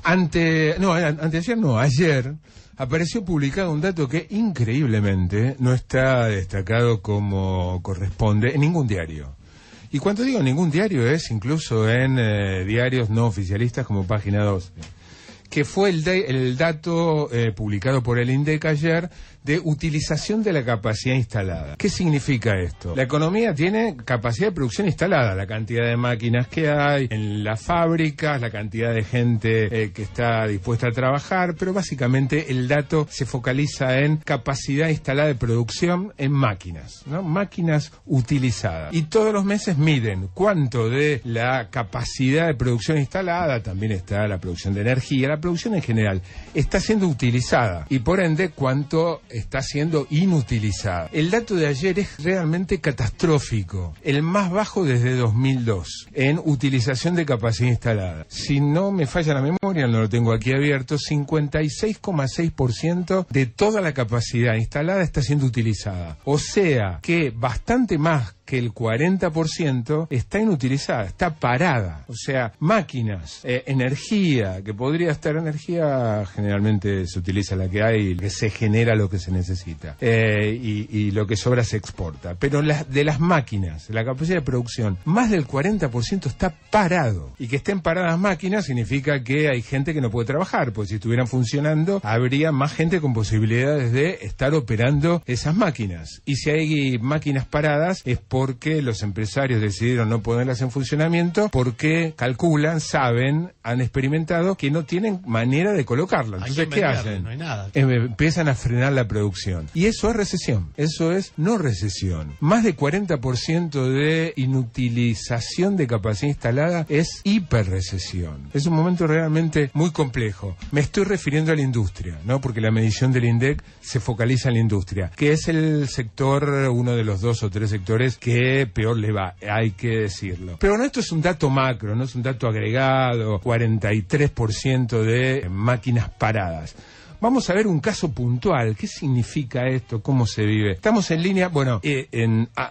Ayer apareció publicado un dato que increíblemente no está destacado como corresponde en ningún diario. Y cuando digo ningún diario es incluso en diarios no oficialistas como Página 12, que fue el dato publicado por el INDEC ayer de utilización de la capacidad instalada. ¿Qué significa esto? La economía tiene capacidad de producción instalada, la cantidad de máquinas que hay en las fábricas, la cantidad de gente que está dispuesta a trabajar, pero básicamente el dato se focaliza en capacidad instalada de producción en máquinas, ¿no? Máquinas utilizadas. Y todos los meses miden cuánto de la capacidad de producción instalada, también está la producción de energía, la producción en general, está siendo utilizada y por ende cuánto está siendo inutilizada. El dato de ayer es realmente catastrófico, el más bajo desde 2002 en utilización de capacidad instalada. Si no me falla la memoria, no lo tengo aquí abierto, 56,6% de toda la capacidad instalada está siendo utilizada. O sea que bastante más que el 40% está inutilizada, está parada. O sea, máquinas, energía, que podría estar energía, generalmente se utiliza la que hay, que se genera lo que se necesita, y lo que sobra se exporta. Pero de las máquinas, la capacidad de producción, más del 40% está parado. Y que estén paradas máquinas significa que hay gente que no puede trabajar, pues si estuvieran funcionando, habría más gente con posibilidades de estar operando esas máquinas. Y si hay máquinas paradas, es porque los empresarios decidieron no ponerlas en funcionamiento, porque calculan, saben, han experimentado que no tienen manera de colocarlas. Entonces, ¿qué hacen? No hay nada. Empiezan a frenar la producción. Y eso es recesión. Eso es no recesión. Más de 40% de inutilización de capacidad instalada es hiperrecesión. Es un momento realmente muy complejo. Me estoy refiriendo a la industria, ¿no? Porque la medición del INDEC se focaliza en la industria, que es el sector, uno de los 2 o 3 sectores que peor le va, hay que decirlo. Pero no, esto es un dato macro, no es un dato agregado, 43% de máquinas paradas. Vamos a ver un caso puntual. ¿Qué significa esto? ¿Cómo se vive? Estamos en línea, bueno,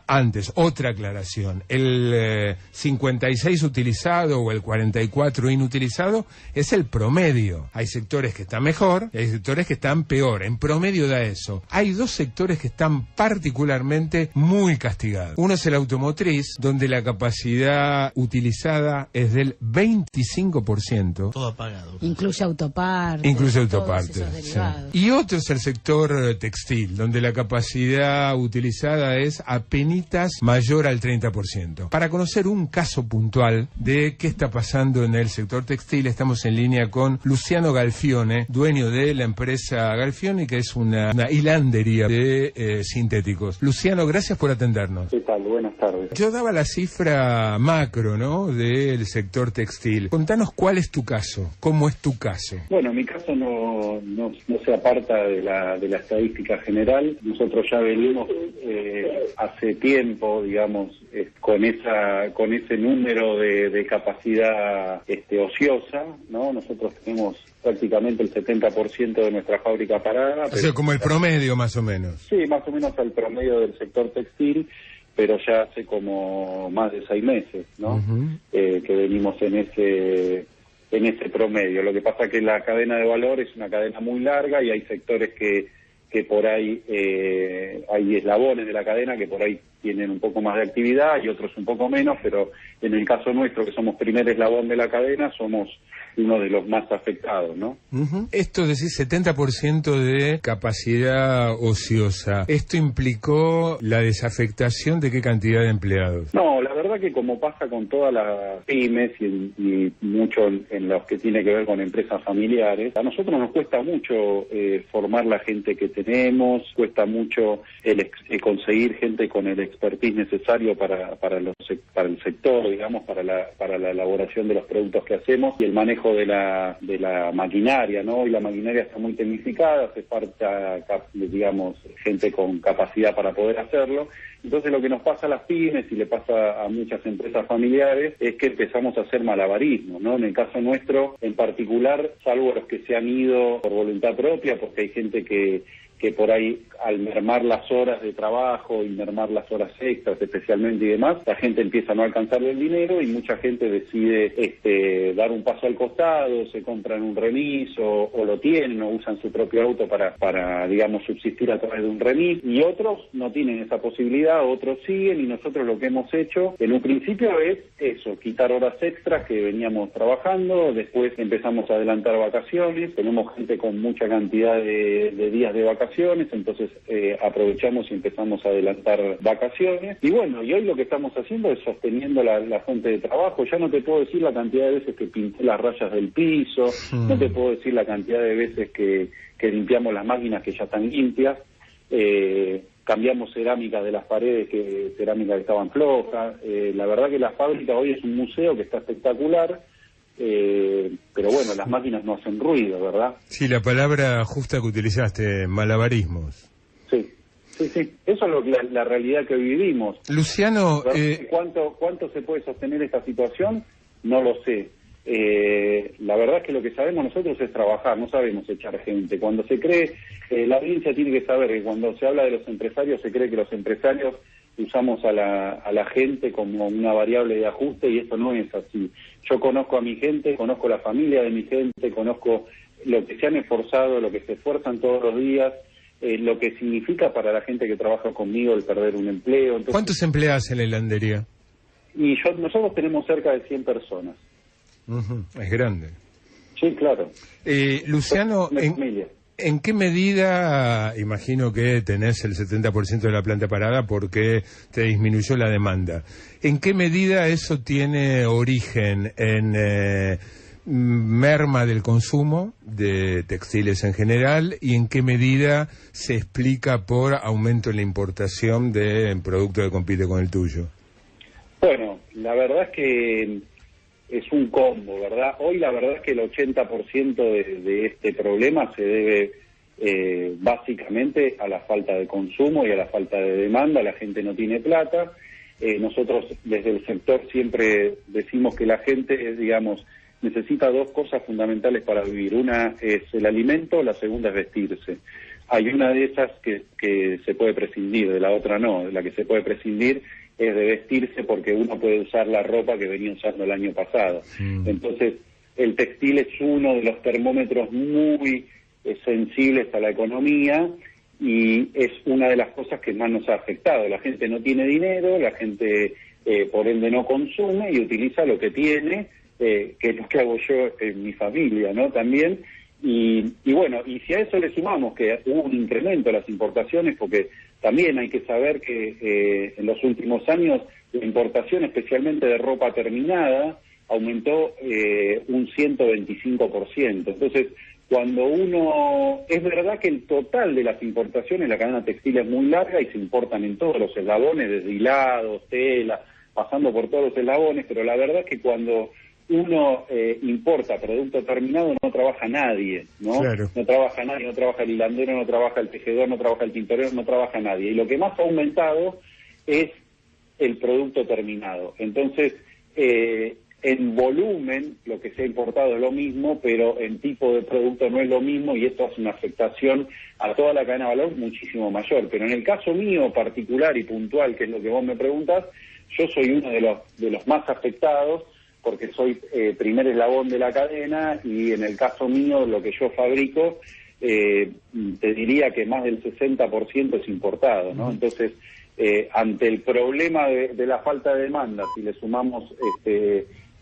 antes, otra aclaración. El 56 utilizado o el 44 inutilizado es el promedio. Hay sectores que están mejor y hay sectores que están peor. En promedio da eso. Hay 2 sectores que están particularmente muy castigados. Uno es el automotriz, donde la capacidad utilizada es del 25%. Todo apagado. Incluye autopartes. Sí. Y otro es el sector textil, donde la capacidad utilizada es apenitas mayor al 30%. Para conocer un caso puntual de qué está pasando en el sector textil, estamos en línea con Luciano Galfione, dueño de la empresa Galfione, que es una hilandería de sintéticos. Luciano, gracias por atendernos. ¿Qué tal? Buenas tardes. Yo daba la cifra macro, ¿no?, del sector textil. Contanos cuál es tu caso, cómo es tu caso. Bueno, mi caso no se aparta de la estadística general. Nosotros ya venimos hace tiempo, digamos, con ese número de capacidad ociosa, ¿no? Nosotros tenemos prácticamente el 70% de nuestra fábrica parada. O sea, como el promedio más o menos. Sí, más o menos el promedio del sector textil, pero ya hace como más de 6 meses, ¿no? Uh-huh. Que venimos en ese promedio. Lo que pasa es que la cadena de valor es una cadena muy larga y hay sectores que por ahí hay eslabones de la cadena que por ahí tienen un poco más de actividad y otros un poco menos, pero en el caso nuestro, que somos primer eslabón de la cadena, somos uno de los más afectados, ¿no? Uh-huh. Esto, decir 70% de capacidad ociosa, ¿esto implicó la desafectación de qué cantidad de empleados? No, la verdad que como pasa con todas las pymes y mucho en los que tiene que ver con empresas familiares, a nosotros nos cuesta mucho formar la gente que tenemos, cuesta mucho conseguir gente con el expertise necesario para el sector, digamos, para la elaboración de los productos que hacemos y el manejo de la maquinaria, ¿no? Y la maquinaria está muy tecnificada, hace falta, digamos, gente con capacidad para poder hacerlo. Entonces lo que nos pasa a las pymes y le pasa a muchas empresas familiares es que empezamos a hacer malabarismo, ¿no? En el caso nuestro en particular, salvo los que se han ido por voluntad propia, porque hay gente que que por ahí al mermar las horas de trabajo y mermar las horas extras especialmente y demás, la gente empieza a no alcanzar el dinero y mucha gente decide dar un paso al costado, se compran un remis o lo tienen o usan su propio auto para digamos subsistir a través de un remis, y otros no tienen esa posibilidad, otros siguen, y nosotros lo que hemos hecho en un principio es eso, quitar horas extras que veníamos trabajando, después empezamos a adelantar vacaciones, tenemos gente con mucha cantidad de días de vacaciones, entonces aprovechamos y empezamos a adelantar vacaciones, y bueno, y hoy lo que estamos haciendo es sosteniendo la fuente de trabajo. Ya no te puedo decir la cantidad de veces que pinté las rayas del piso, no te puedo decir la cantidad de veces que limpiamos las máquinas que ya están limpias, cambiamos cerámica de las paredes, cerámica que estaban flojas. La verdad que la fábrica hoy es un museo que está espectacular, pero bueno, las máquinas no hacen ruido, ¿verdad? Sí, la palabra justa que utilizaste, malabarismos. Sí. Eso es la realidad que vivimos. Luciano, ¿Cuánto se puede sostener esta situación? No lo sé. La verdad es que lo que sabemos nosotros es trabajar, no sabemos echar gente. Cuando se cree, la audiencia tiene que saber que cuando se habla de los empresarios, se cree que los empresarios usamos a la gente como una variable de ajuste, y eso no es así. Yo conozco a mi gente, conozco la familia de mi gente, conozco lo que se han esforzado, lo que se esfuerzan todos los días, lo que significa para la gente que trabaja conmigo el perder un empleo. Entonces, ¿cuántos empleados en la hilandería? Nosotros tenemos cerca de 100 personas. Es grande. Sí, claro. Luciano, ¿en qué medida, imagino que tenés el 70% de la planta parada porque te disminuyó la demanda, ¿en qué medida eso tiene origen en merma del consumo de textiles en general, y en qué medida se explica por aumento en la importación de producto que compite con el tuyo? Bueno, la verdad es que es un combo, ¿verdad? Hoy la verdad es que el 80% de este problema se debe básicamente a la falta de consumo y a la falta de demanda. La gente no tiene plata. Nosotros desde el sector siempre decimos que la gente, digamos, necesita dos cosas fundamentales para vivir. Una es el alimento, la segunda es vestirse. Hay una de esas que se puede prescindir, de la otra no. De la que se puede prescindir es de vestirse, porque uno puede usar la ropa que venía usando el año pasado. Entonces, el textil es uno de los termómetros muy sensibles a la economía, y es una de las cosas que más nos ha afectado. La gente no tiene dinero, la gente por ende no consume y utiliza lo que tiene, que es lo que hago yo en mi familia, ¿no? También. Y bueno, y si a eso le sumamos que hubo un incremento de las importaciones, porque también hay que saber que en los últimos años la importación, especialmente de ropa terminada, aumentó un 125%. Entonces, cuando es verdad que el total de las importaciones, la cadena textil es muy larga y se importan en todos los eslabones, desde hilados, tela, pasando por todos los eslabones, pero la verdad es que cuando uno importa producto terminado no trabaja nadie, ¿no? Claro. No trabaja nadie, no trabaja el hilandero, no trabaja el tejedor, no trabaja el tintorero, no trabaja nadie. Y lo que más ha aumentado es el producto terminado. Entonces, en volumen, lo que se ha importado es lo mismo, pero en tipo de producto no es lo mismo, y esto hace una afectación a toda la cadena de valor muchísimo mayor. Pero en el caso mío particular y puntual, que es lo que vos me preguntás, yo soy uno de los más afectados, porque soy primer eslabón de la cadena, y en el caso mío, lo que yo fabrico, te diría que más del 60% es importado, ¿no? Entonces, ante el problema de la falta de demanda, si le sumamos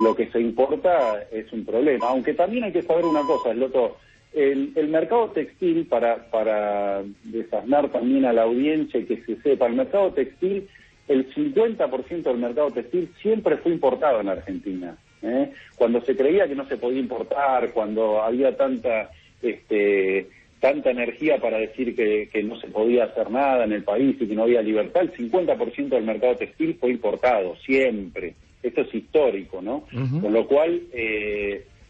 lo que se importa, es un problema. Aunque también hay que saber una cosa, el mercado textil, para desasnar también a la audiencia y que se sepa, el mercado textil, el 50% del mercado textil siempre fue importado en Argentina. Cuando se creía que no se podía importar, cuando había tanta energía para decir que no se podía hacer nada en el país y que no había libertad, el 50% del mercado textil fue importado, siempre. Esto es histórico, ¿no? Con lo cual,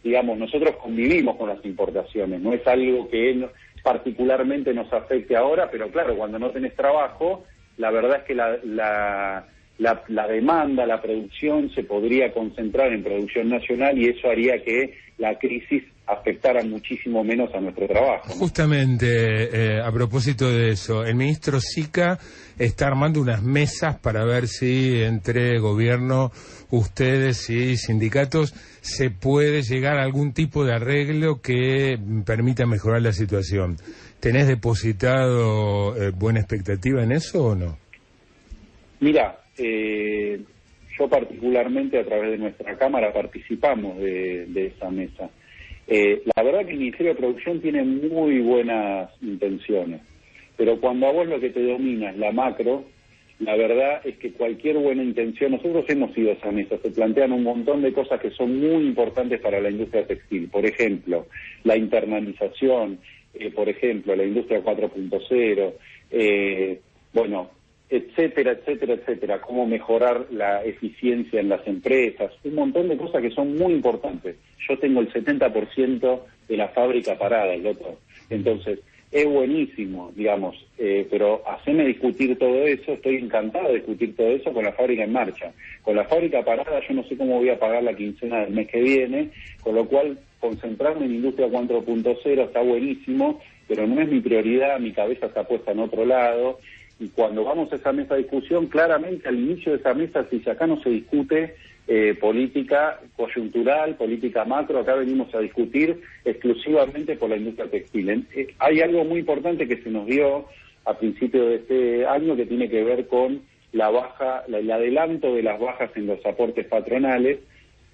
digamos, nosotros convivimos con las importaciones, no es algo que particularmente nos afecte ahora, pero claro, cuando no tenés trabajo, la verdad es que la demanda, la producción se podría concentrar en producción nacional, y eso haría que la crisis afectaran muchísimo menos a nuestro trabajo, ¿no? Justamente, a propósito de eso, el ministro Sica está armando unas mesas para ver si entre gobierno, ustedes y sindicatos se puede llegar a algún tipo de arreglo que permita mejorar la situación. ¿Tenés depositado buena expectativa en eso o no? Mira, yo particularmente a través de nuestra Cámara participamos de esa mesa. La verdad que el Ministerio de Producción tiene muy buenas intenciones, pero cuando a vos lo que te domina es la macro, la verdad es que cualquier buena intención, nosotros hemos ido a esa mesa, se plantean un montón de cosas que son muy importantes para la industria textil, por ejemplo, la internalización, por ejemplo, la industria 4.0, bueno, etcétera, etcétera, etcétera, cómo mejorar la eficiencia en las empresas, un montón de cosas que son muy importantes. Yo tengo el 70% de la fábrica parada, el otro. Entonces, es buenísimo, digamos, pero haceme discutir todo eso, estoy encantado de discutir todo eso con la fábrica en marcha. Con la fábrica parada yo no sé cómo voy a pagar la quincena del mes que viene, con lo cual concentrarme en industria 4.0 está buenísimo, pero no es mi prioridad, mi cabeza está puesta en otro lado. Y cuando vamos a esa mesa de discusión, claramente al inicio de esa mesa, si acá no se discute política coyuntural, política macro, acá venimos a discutir exclusivamente por la industria textil. Hay algo muy importante que se nos dio a principio de este año que tiene que ver con el adelanto de las bajas en los aportes patronales.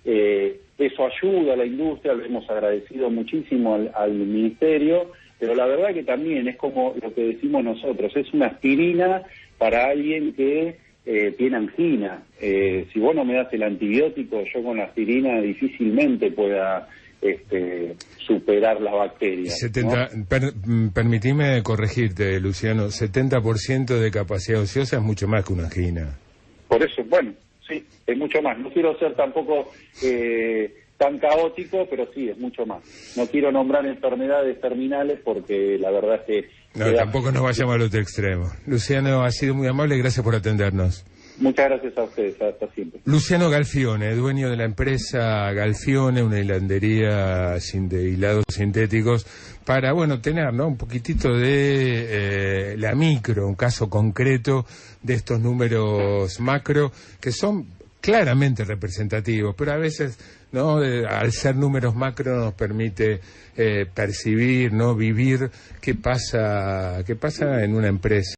Eso ayuda a la industria, lo hemos agradecido muchísimo al Ministerio, pero la verdad que también es como lo que decimos nosotros, es una aspirina para alguien que tiene angina. Si vos no me das el antibiótico, yo con la aspirina difícilmente pueda superar la bacteria, ¿no? Permitime corregirte, Luciano, 70% de capacidad ociosa es mucho más que una angina. Por eso, bueno, sí, es mucho más. No quiero ser tampoco tan caótico, pero sí, es mucho más. No quiero nombrar enfermedades terminales porque la verdad es que... No, tampoco nos vayamos al otro extremo. Luciano, ha sido muy amable, gracias por atendernos. Muchas gracias a ustedes, hasta siempre. Luciano Galfione, dueño de la empresa Galfione, una hilandería de hilados sintéticos, para, bueno, tener, ¿no?, un poquitito de la micro, un caso concreto de estos números macro, que son claramente representativos, pero a veces, ¿no?, al ser números macro nos permite percibir, ¿no?, vivir qué pasa en una empresa.